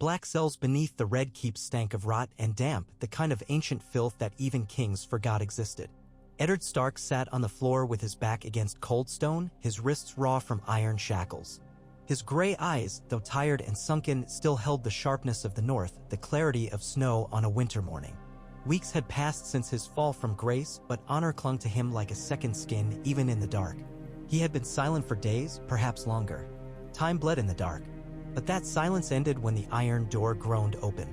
black cells beneath the red keep stank of rot and damp, the kind of ancient filth that even kings forgot existed. Eddard Stark sat on the floor with his back against cold stone, his wrists raw from iron shackles. His gray eyes, though tired and sunken, still held the sharpness of the north, the clarity of snow on a winter morning. Weeks had passed since his fall from grace, but honor clung to him like a second skin, even in the dark. He had been silent for days, perhaps longer. Time bled in the dark. But that silence ended when the iron door groaned open.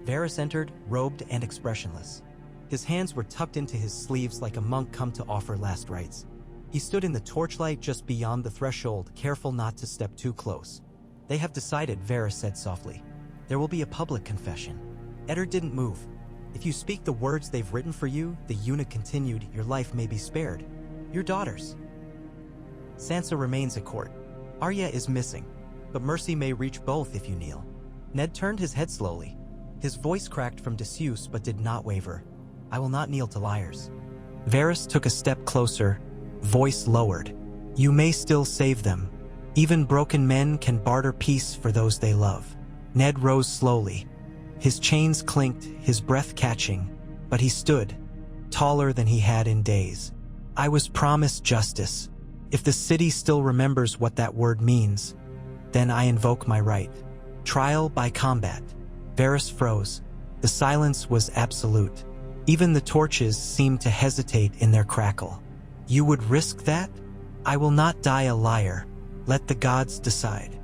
Varys entered, robed and expressionless. His hands were tucked into his sleeves like a monk come to offer last rites. He stood in the torchlight just beyond the threshold, careful not to step too close. "They have decided," Varys said softly. "There will be a public confession." Eddard didn't move. "If you speak the words they've written for you," the eunuch continued, "your life may be spared. Your daughters. Sansa remains at court. Arya is missing. But mercy may reach both if you kneel." Ned turned his head slowly. His voice cracked from disuse but did not waver. "I will not kneel to liars." Varys took a step closer, voice lowered. "You may still save them. Even broken men can barter peace for those they love." Ned rose slowly. His chains clinked, his breath catching, but he stood, taller than he had in days. "I was promised justice. If the city still remembers what that word means, then I invoke my right. Trial by combat." Varys froze. The silence was absolute. Even the torches seemed to hesitate in their crackle. "You would risk that?" "I will not die a liar. Let the gods decide."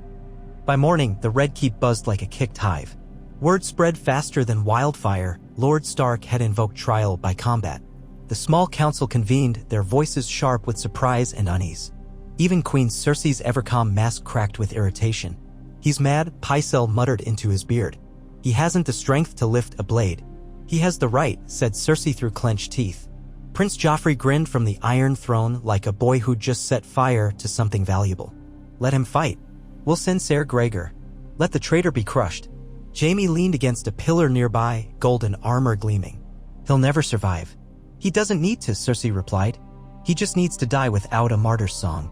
By morning, the Red Keep buzzed like a kicked hive. Word spread faster than wildfire. Lord Stark had invoked trial by combat. The small council convened, their voices sharp with surprise and unease. Even Queen Cersei's ever-calm mask cracked with irritation. "He's mad," Pycelle muttered into his beard. "He hasn't the strength to lift a blade." "He has the right," said Cersei through clenched teeth. Prince Joffrey grinned from the Iron Throne like a boy who'd just set fire to something valuable. "Let him fight. We'll send Ser Gregor. Let the traitor be crushed." Jaime leaned against a pillar nearby, golden armor gleaming. "He'll never survive." "He doesn't need to," Cersei replied. "He just needs to die without a martyr's song."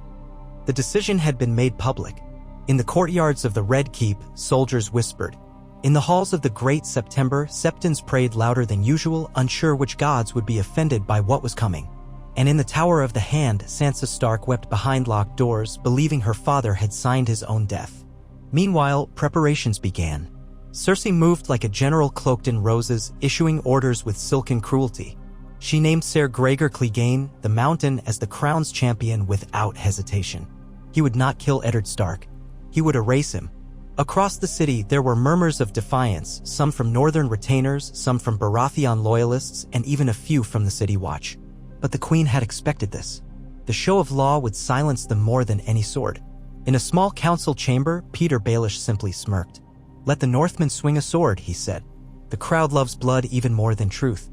The decision had been made public. In the courtyards of the Red Keep, soldiers whispered. In the halls of the Great September, Septons prayed louder than usual, unsure which gods would be offended by what was coming. And in the Tower of the Hand, Sansa Stark wept behind locked doors, believing her father had signed his own death. Meanwhile, preparations began. Cersei moved like a general cloaked in roses, issuing orders with silken cruelty. She named Ser Gregor Clegane, the Mountain, as the crown's champion without hesitation. He would not kill Eddard Stark. He would erase him. Across the city, there were murmurs of defiance, some from northern retainers, some from Baratheon loyalists, and even a few from the City Watch. But the Queen had expected this. The show of law would silence them more than any sword. In a small council chamber, Peter Baelish simply smirked. "Let the Northmen swing a sword," he said. "The crowd loves blood even more than truth."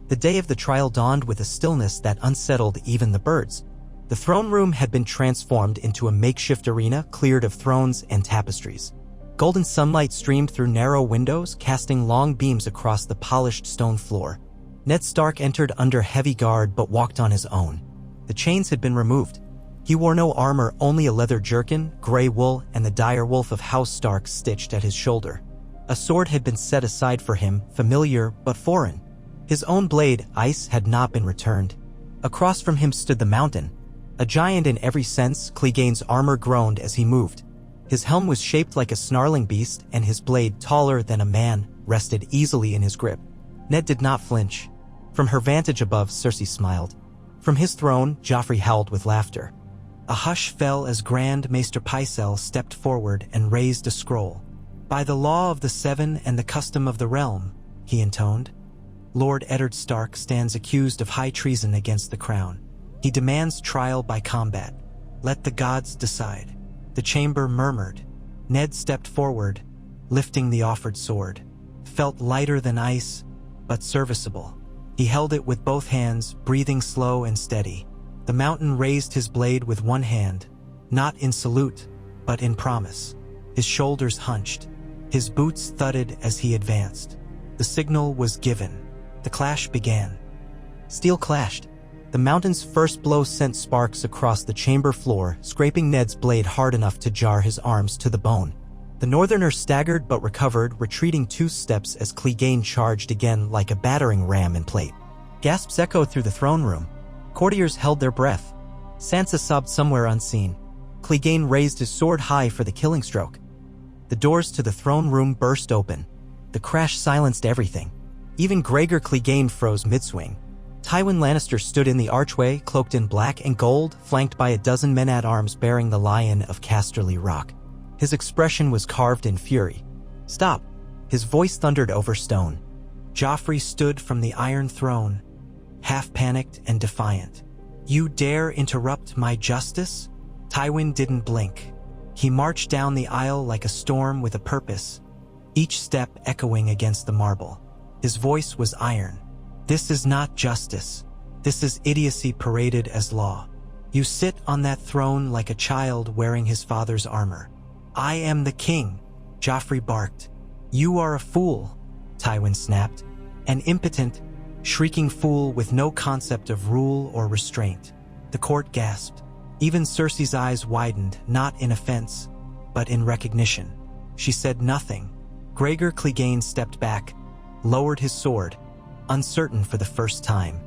The day of the trial dawned with a stillness that unsettled even the birds. The throne room had been transformed into a makeshift arena, cleared of thrones and tapestries. Golden sunlight streamed through narrow windows, casting long beams across the polished stone floor. Ned Stark entered under heavy guard but walked on his own. The chains had been removed. He wore no armor, only a leather jerkin, gray wool, and the dire wolf of House Stark stitched at his shoulder. A sword had been set aside for him, familiar but foreign. His own blade, ice, had not been returned. Across from him stood the Mountain. A giant in every sense, Clegane's armor groaned as he moved. His helm was shaped like a snarling beast, and his blade, taller than a man, rested easily in his grip. Ned did not flinch. From her vantage above, Cersei smiled. From his throne, Joffrey howled with laughter. A hush fell as Grand Maester Pycelle stepped forward and raised a scroll. "By the law of the Seven and the custom of the realm," he intoned, "Lord Eddard Stark stands accused of high treason against the crown. He demands trial by combat. Let the gods decide." The chamber murmured. Ned stepped forward, lifting the offered sword. Felt lighter than ice, but serviceable. He held it with both hands, breathing slow and steady. The Mountain raised his blade with one hand, not in salute, but in promise. His shoulders hunched. His boots thudded as he advanced. The signal was given. The clash began. Steel clashed. The Mountain's first blow sent sparks across the chamber floor, scraping Ned's blade hard enough to jar his arms to the bone. The northerner staggered but recovered, retreating 2 steps as Clegane charged again like a battering ram in plate. Gasps echoed through the throne room. Courtiers held their breath. Sansa sobbed somewhere unseen. Clegane raised his sword high for the killing stroke. The doors to the throne room burst open. The crash silenced everything. Even Gregor Clegane froze mid-swing. Tywin Lannister stood in the archway, cloaked in black and gold, flanked by a dozen men-at-arms bearing the Lion of Casterly Rock. His expression was carved in fury. "Stop!" His voice thundered over stone. Joffrey stood from the Iron Throne, half panicked and defiant. "You dare interrupt my justice?" Tywin didn't blink. He marched down the aisle like a storm with a purpose, each step echoing against the marble. His voice was iron. "This is not justice. This is idiocy paraded as law. You sit on that throne like a child wearing his father's armor." "I am the king," Joffrey barked. "You are a fool," Tywin snapped. "An impotent, shrieking fool with no concept of rule or restraint." The court gasped. Even Cersei's eyes widened, not in offense, but in recognition. She said nothing. Gregor Clegane stepped back, lowered his sword, uncertain for the first time.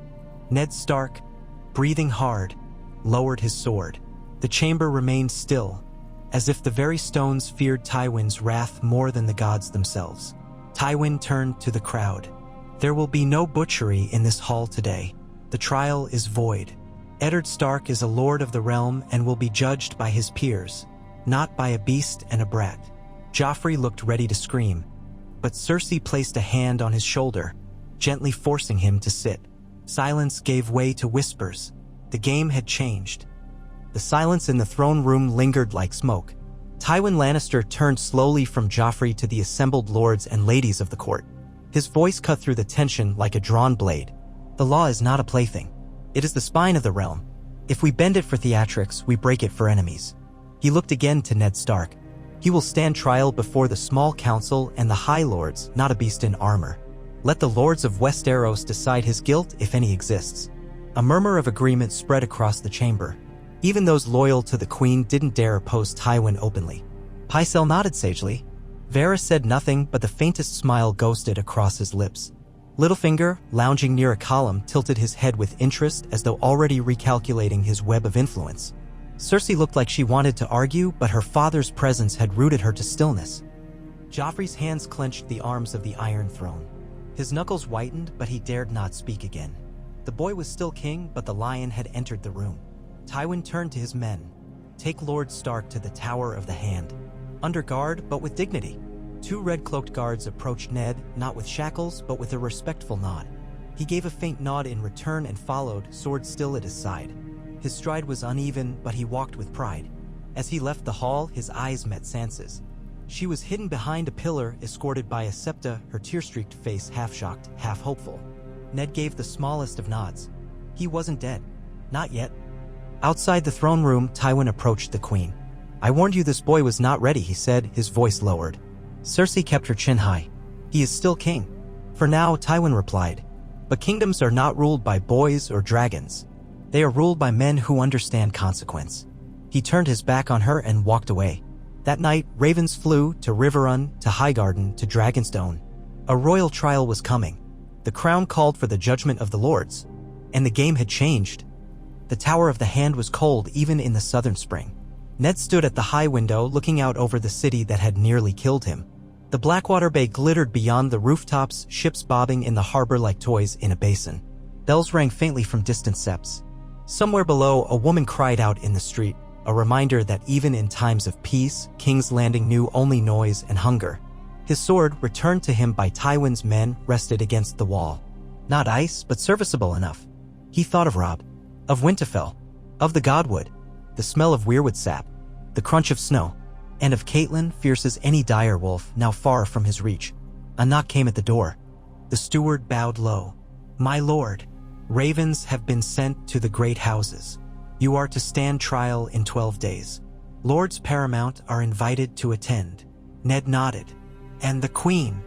Ned Stark, breathing hard, lowered his sword. The chamber remained still, as if the very stones feared Tywin's wrath more than the gods themselves. Tywin turned to the crowd. "There will be no butchery in this hall today. The trial is void. Eddard Stark is a lord of the realm and will be judged by his peers, not by a beast and a brat." Joffrey looked ready to scream, but Cersei placed a hand on his shoulder, gently forcing him to sit. Silence gave way to whispers. The game had changed. The silence in the throne room lingered like smoke. Tywin Lannister turned slowly from Joffrey to the assembled lords and ladies of the court. His voice cut through the tension like a drawn blade. "The law is not a plaything. It is the spine of the realm. If we bend it for theatrics, we break it for enemies." He looked again to Ned Stark. "He will stand trial before the small council and the high lords, not a beast in armor. Let the lords of Westeros decide his guilt, if any exists." A murmur of agreement spread across the chamber. Even those loyal to the queen didn't dare oppose Tywin openly. Pycelle nodded sagely. Varys said nothing, but the faintest smile ghosted across his lips. Littlefinger, lounging near a column, tilted his head with interest as though already recalculating his web of influence. Cersei looked like she wanted to argue, but her father's presence had rooted her to stillness. Joffrey's hands clenched the arms of the Iron Throne. His knuckles whitened, but he dared not speak again. The boy was still king, but the lion had entered the room. Tywin turned to his men. "Take Lord Stark to the Tower of the Hand. Under guard, but with dignity." 2 red-cloaked guards approached Ned, not with shackles, but with a respectful nod. He gave a faint nod in return and followed, sword still at his side. His stride was uneven, but he walked with pride. As he left the hall, his eyes met Sansa's. She was hidden behind a pillar, escorted by a septa, her tear-streaked face half-shocked, half-hopeful. Ned gave the smallest of nods. He wasn't dead. Not yet. Outside the throne room, Tywin approached the queen. "I warned you this boy was not ready," he said, his voice lowered. Cersei kept her chin high. "He is still king." "For now," Tywin replied. "But kingdoms are not ruled by boys or dragons. They are ruled by men who understand consequence." He turned his back on her and walked away. That night, ravens flew to Riverrun, to Highgarden, to Dragonstone. A royal trial was coming. The crown called for the judgment of the lords. And the game had changed. The Tower of the Hand was cold even in the southern spring. Ned stood at the high window looking out over the city that had nearly killed him. The Blackwater Bay glittered beyond the rooftops, ships bobbing in the harbor like toys in a basin. Bells rang faintly from distant septs. Somewhere below, a woman cried out in the street, a reminder that even in times of peace, King's Landing knew only noise and hunger. His sword, returned to him by Tywin's men, rested against the wall. Not ice, but serviceable enough. He thought of Robb, of Winterfell, of the Godwood, the smell of weirwood sap, the crunch of snow, and of Catelyn, fierce as any dire wolf, now far from his reach. A knock came at the door. The steward bowed low. "My lord, ravens have been sent to the great houses. You are to stand trial in 12 days. Lords paramount are invited to attend." Ned nodded. "And the queen?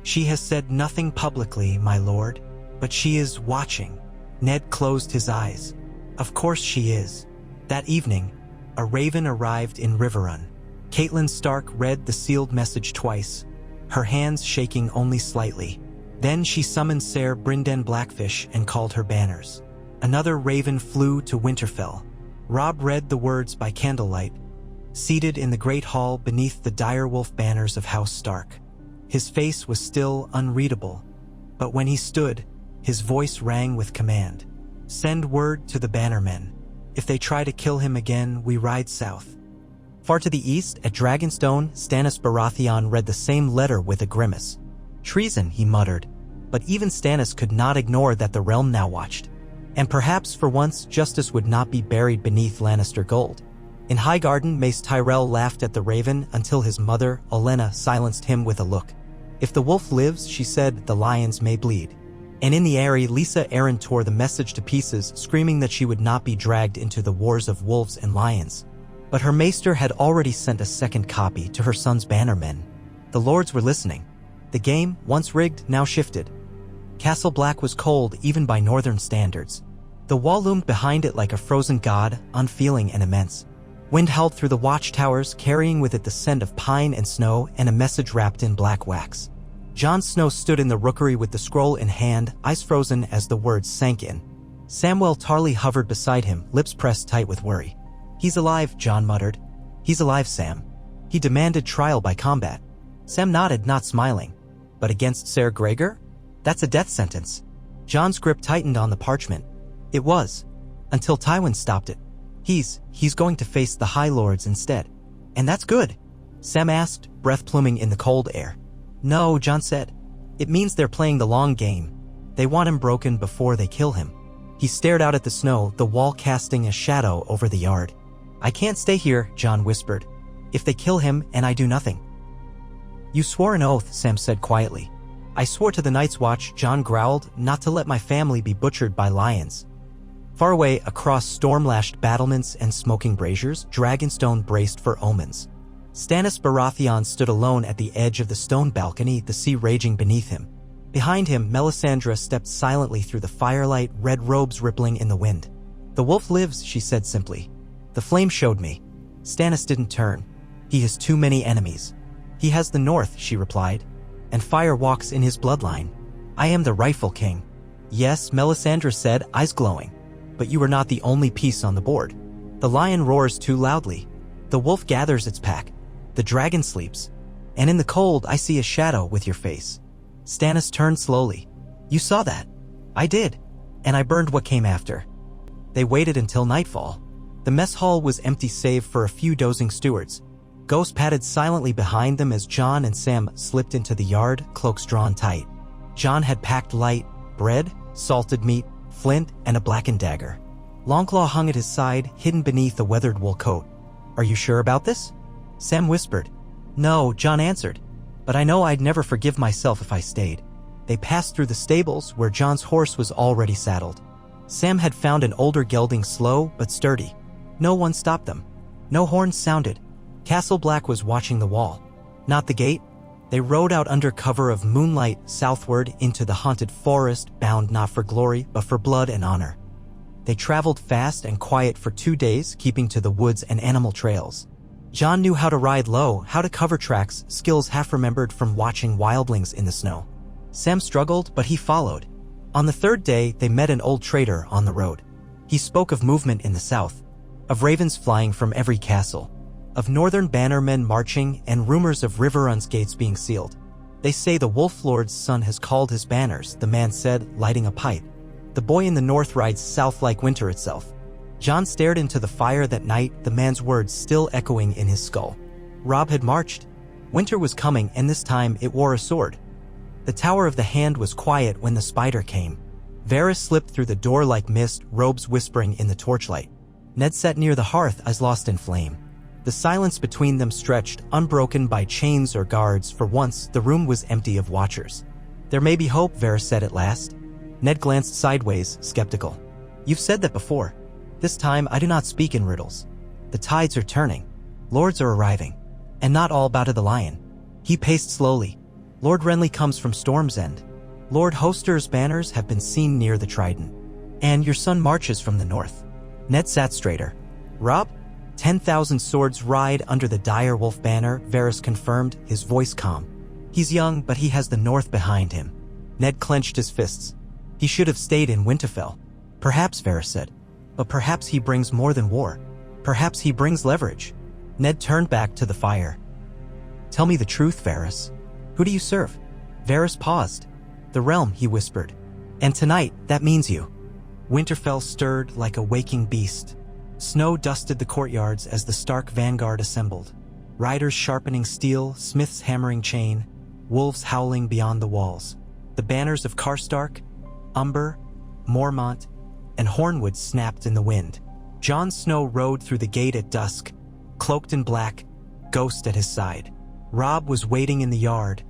She has said nothing publicly, my lord, but she is watching." Ned closed his eyes. "Of course she is." That evening, a raven arrived in Riverrun. Catelyn Stark read the sealed message twice, her hands shaking only slightly. Then she summoned Ser Brynden Blackfish and called her banners. Another raven flew to Winterfell. Robb read the words by candlelight, seated in the great hall beneath the direwolf banners of House Stark. His face was still unreadable, but when he stood, his voice rang with command. "Send word to the bannermen. If they try to kill him again, we ride south." Far to the east, at Dragonstone, Stannis Baratheon read the same letter with a grimace. "Treason," he muttered, but even Stannis could not ignore that the realm now watched. And perhaps for once, justice would not be buried beneath Lannister gold. In Highgarden, Mace Tyrell laughed at the raven until his mother, Olenna, silenced him with a look. "If the wolf lives," she said, "the lions may bleed." And in the Eyrie, Lisa Arryn tore the message to pieces, screaming that she would not be dragged into the wars of wolves and lions. But her maester had already sent a second copy to her son's bannermen. The lords were listening. The game, once rigged, now shifted. Castle Black was cold even by northern standards. The wall loomed behind it like a frozen god, unfeeling and immense. Wind howled through the watchtowers, carrying with it the scent of pine and snow and a message wrapped in black wax. Jon Snow stood in the rookery with the scroll in hand, eyes frozen as the words sank in. Samwell Tarly hovered beside him, lips pressed tight with worry. "He's alive," Jon muttered. "He's alive, Sam. He demanded trial by combat." Sam nodded, not smiling. "But against Ser Gregor? That's a death sentence." Jon's grip tightened on the parchment. It was, until Tywin stopped it. He's going to face the High Lords instead. "And that's good?" Sam asked, breath pluming in the cold air. "No," Jon said. "It means they're playing the long game. They want him broken before they kill him." He stared out at the snow, the wall casting a shadow over the yard. "I can't stay here," Jon whispered. "If they kill him and I do nothing." "You swore an oath," Sam said quietly. "I swore to the Night's Watch," Jon growled, "not to let my family be butchered by lions." Far away, across storm-lashed battlements and smoking braziers, Dragonstone braced for omens. Stannis Baratheon stood alone at the edge of the stone balcony, the sea raging beneath him. Behind him, Melisandre stepped silently through the firelight, red robes rippling in the wind. "The wolf lives," she said simply. "The flame showed me." Stannis didn't turn. "He has too many enemies." "He has the North," she replied, "and fire walks in his bloodline. I am the rightful king." "Yes," Melisandre said, eyes glowing. "But you are not the only piece on the board. The lion roars too loudly. The wolf gathers its pack. The dragon sleeps. And in the cold, I see a shadow with your face." Stannis turned slowly. "You saw that?" "I did. And I burned what came after." They waited until nightfall. The mess hall was empty save for a few dozing stewards. Ghosts padded silently behind them as Jon and Sam slipped into the yard, cloaks drawn tight. Jon had packed light, bread, salted meat, flint, and a blackened dagger. Longclaw hung at his side, hidden beneath a weathered wool coat. "Are you sure about this?" Sam whispered. "No," Jon answered. "But I know I'd never forgive myself if I stayed." They passed through the stables, where Jon's horse was already saddled. Sam had found an older gelding, slow but sturdy. No one stopped them. No horns sounded. Castle Black was watching the wall, not the gate. They rode out under cover of moonlight southward into the haunted forest, bound not for glory, but for blood and honor. They traveled fast and quiet for 2 days, keeping to the woods and animal trails. Jon knew how to ride low, how to cover tracks, skills half remembered from watching wildlings in the snow. Sam struggled, but he followed. On the 3rd day, they met an old trader on the road. He spoke of movement in the south, of ravens flying from every castle, of northern bannermen marching, and rumors of Riverrun's gates being sealed. "They say the Wolf Lord's son has called his banners," the man said, lighting a pipe. "The boy in the north rides south like winter itself." Jon stared into the fire that night, the man's words still echoing in his skull. Robb had marched. Winter was coming, and this time it wore a sword. The Tower of the Hand was quiet when the spider came. Varys slipped through the door like mist, robes whispering in the torchlight. Ned sat near the hearth, eyes lost in flame. The silence between them stretched, unbroken by chains or guards. For once, the room was empty of watchers. "There may be hope," Varys said at last. Ned glanced sideways, skeptical. "You've said that before. This time, I do not speak in riddles. The tides are turning. Lords are arriving. And not all bow to the lion." He paced slowly. "Lord Renly comes from Storm's End. Lord Hoster's banners have been seen near the Trident. And your son marches from the north." Ned sat straighter. "Robb? 10,000 swords ride under the dire wolf banner, Varys confirmed, his voice calm. He's young, but he has the north behind him. Ned clenched his fists. He should have stayed in Winterfell. Perhaps, Varys said. But perhaps he brings more than war. Perhaps he brings leverage. Ned turned back to the fire. Tell me the truth, Varys. Who do you serve? Varys paused. The realm, he whispered. And tonight, that means you. Winterfell stirred like a waking beast. Snow dusted the courtyards as the Stark vanguard assembled. Riders sharpening steel, smiths hammering chain, wolves howling beyond the walls. The banners of Karstark, Umber, Mormont, and Hornwood snapped in the wind. Jon Snow rode through the gate at dusk, cloaked in black, ghost at his side. Robb was waiting in the yard,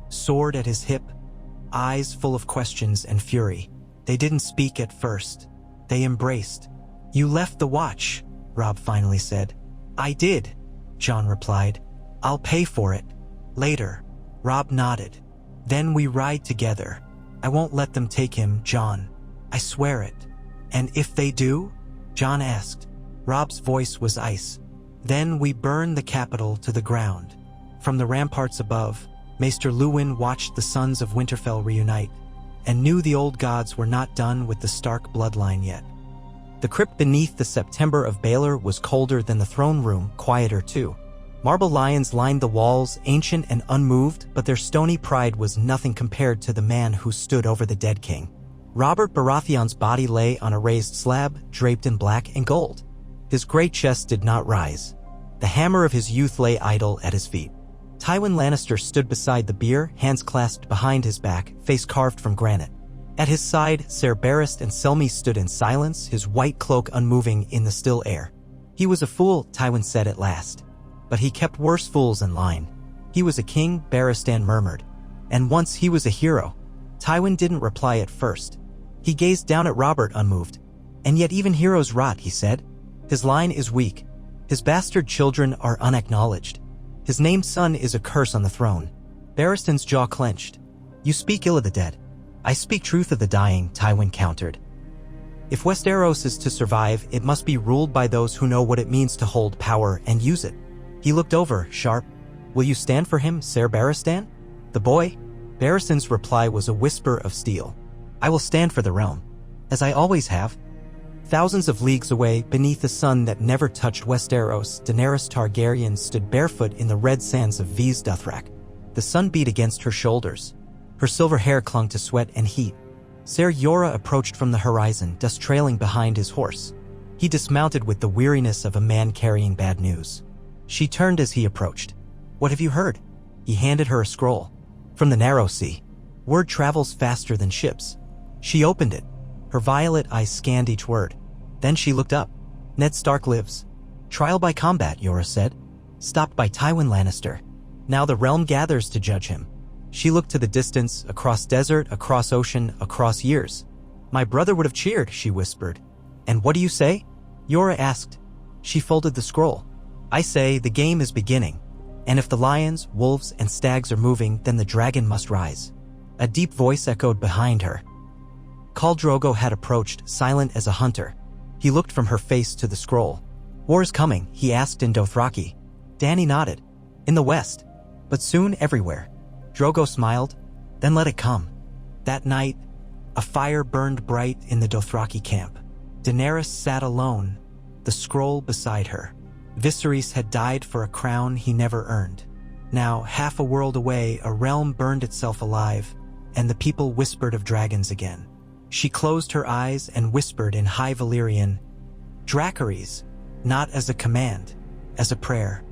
sword at his hip, eyes full of questions and fury. They didn't speak at first. They embraced. You left the watch, Robb finally said. I did, Jon replied. I'll pay for it. Later. Robb nodded. Then we ride together. I won't let them take him, Jon. I swear it. And if they do? Jon asked. Robb's voice was ice. Then we burn the capital to the ground. From the ramparts above, Maester Luwin watched the sons of Winterfell reunite, and knew the old gods were not done with the Stark bloodline yet. The crypt beneath the September of Baelor was colder than the throne room, quieter too. Marble lions lined the walls, ancient and unmoved, but their stony pride was nothing compared to the man who stood over the dead king. Robert Baratheon's body lay on a raised slab, draped in black and gold. His great chest did not rise. The hammer of his youth lay idle at his feet. Tywin Lannister stood beside the bier, hands clasped behind his back, face carved from granite. At his side, Ser Barristan and Selmy stood in silence, his white cloak unmoving in the still air. He was a fool, Tywin said at last. But he kept worse fools in line. He was a king, Barristan murmured. And once he was a hero. Tywin didn't reply at first. He gazed down at Robert unmoved. And yet even heroes rot, he said. His line is weak. His bastard children are unacknowledged. His named son is a curse on the throne. Barristan's jaw clenched. You speak ill of the dead. I speak truth of the dying, Tywin countered. If Westeros is to survive, it must be ruled by those who know what it means to hold power and use it. He looked over, sharp. Will you stand for him, Ser Barristan? The boy? Barristan's reply was a whisper of steel. I will stand for the realm, as I always have. Thousands of leagues away, beneath the sun that never touched Westeros, Daenerys Targaryen stood barefoot in the red sands of Vys Dothrak. The sun beat against her shoulders. Her silver hair clung to sweat and heat. Ser Jorah approached from the horizon, dust trailing behind his horse. He dismounted with the weariness of a man carrying bad news. She turned as he approached. What have you heard? He handed her a scroll. From the narrow sea. Word travels faster than ships. She opened it. Her violet eyes scanned each word. Then she looked up. Ned Stark lives. Trial by combat, Jorah said. Stopped by Tywin Lannister. Now the realm gathers to judge him. She looked to the distance, across desert, across ocean, across years. My brother would have cheered, she whispered. And what do you say? Jorah asked. She folded the scroll. I say the game is beginning. And if the lions, wolves, and stags are moving, then the dragon must rise. A deep voice echoed behind her. Khal Drogo had approached, silent as a hunter. He looked from her face to the scroll. War is coming, he asked in Dothraki. Dany nodded. In the west. But soon everywhere. Drogo smiled. Then let it come. That night, a fire burned bright in the Dothraki camp. Daenerys sat alone, the scroll beside her. Viserys had died for a crown he never earned. Now, half a world away, a realm burned itself alive, and the people whispered of dragons again. She closed her eyes and whispered in High Valyrian, Dracarys, not as a command, as a prayer.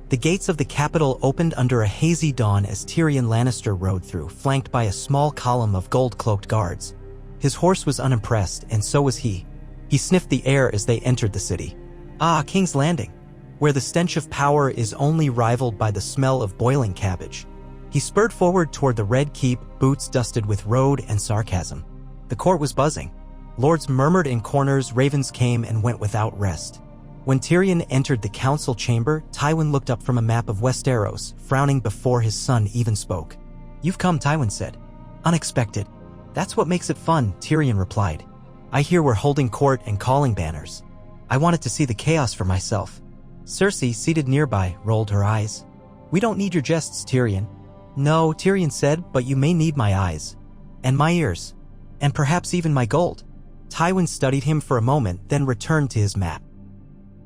The gates of the capital opened under a hazy dawn as Tyrion Lannister rode through, flanked by a small column of gold-cloaked guards. His horse was unimpressed, and so was he. He sniffed the air as they entered the city. Ah, King's Landing, where the stench of power is only rivaled by the smell of boiling cabbage. He spurred forward toward the Red Keep, boots dusted with road and sarcasm. The court was buzzing. Lords murmured in corners, ravens came and went without rest. When Tyrion entered the council chamber, Tywin looked up from a map of Westeros, frowning before his son even spoke. You've come, Tywin said. Unexpected. That's what makes it fun, Tyrion replied. I hear we're holding court and calling banners. I wanted to see the chaos for myself. Cersei, seated nearby, rolled her eyes. We don't need your jests, Tyrion. No, Tyrion said, but you may need my eyes. And my ears. And perhaps even my gold. Tywin studied him for a moment, then returned to his map.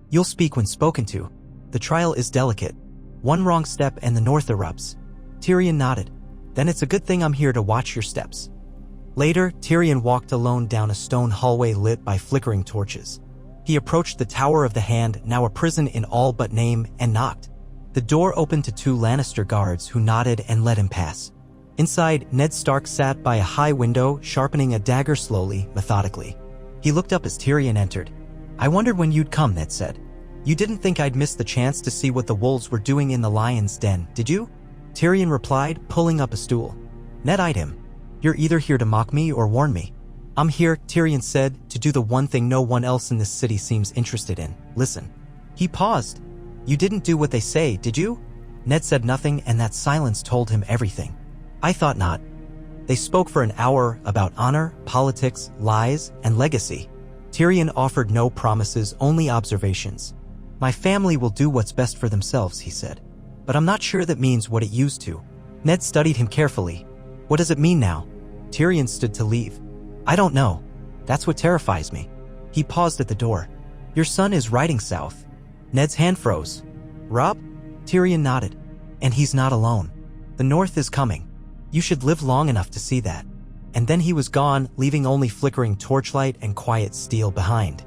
You'll speak when spoken to. The trial is delicate. One wrong step and the north erupts. Tyrion nodded. Then it's a good thing I'm here to watch your steps. Later, Tyrion walked alone down a stone hallway lit by flickering torches. He approached the Tower of the Hand, now a prison in all but name, and knocked. The door opened to 2 Lannister guards who nodded and let him pass. Inside, Ned Stark sat by a high window, sharpening a dagger slowly, methodically. He looked up as Tyrion entered. I wondered when you'd come, Ned said. You didn't think I'd miss the chance to see what the wolves were doing in the lion's den, did you? Tyrion replied, pulling up a stool. Ned eyed him. You're either here to mock me or warn me. I'm here, Tyrion said, to do the one thing no one else in this city seems interested in. Listen. He paused. You didn't do what they say, did you? Ned said nothing, and that silence told him everything. I thought not. They spoke for an hour about honor, politics, lies, and legacy. Tyrion offered no promises, only observations. My family will do what's best for themselves, he said. But I'm not sure that means what it used to. Ned studied him carefully. What does it mean now? Tyrion stood to leave. I don't know. That's what terrifies me. He paused at the door. Your son is riding south. Ned's hand froze. Rob? Tyrion nodded. And he's not alone. The north is coming. You should live long enough to see that. And then he was gone, leaving only flickering torchlight and quiet steel behind.